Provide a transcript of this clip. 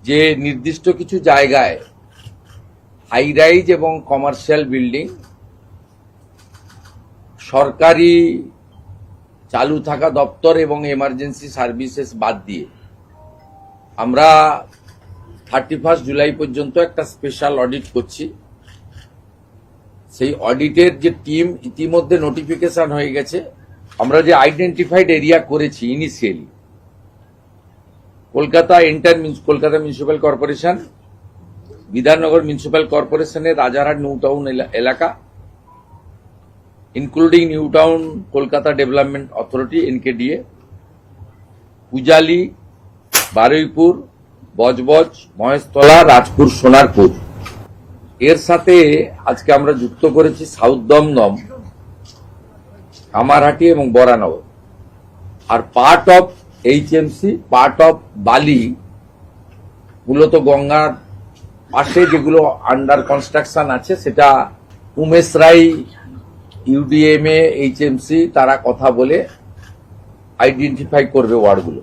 যে নির্দিষ্ট কিছু জায়গায় হাই রাইজ এবং কমার্শিয়াল বিল্ডিং সরকারি চালু থাকা দপ্তর এবং এমার্জেন্সি সার্ভিসেস বাদ দিয়ে আমরা 31 জুলাই পর্যন্ত একটা স্পেশাল অডিট করছি। সেই অডিটের যে টিম ইতিমধ্যে নোটিফিকেশন হয়ে গেছে। আমরা যে আইডেন্টিফাইড এরিয়া করেছি initially Kolkata Kolkata municipal corporation, Bidhannagar municipal কর্পোরেশনের রাজারহাট নিউ টাউন এলাকা, including new town Kolkata development authority NKDA, Pujali, Baruipur, Budge Budge, Maheshtala, Rajpur, Sonarpur. এর সাথে আজকে আমরা যুক্ত করেছি সাউথ দমদম, কামারহাটি এবং বরানগর। আর part of HMC, part of Bally, মূলত গঙ্গার পাশে যেগুলো আন্ডার কনস্ট্রাকশন আছে সেটা উমেশ রায়, UDMA, HMC তারা কথা বলে আইডেন্টিফাই করবে ওয়ার্ডগুলো।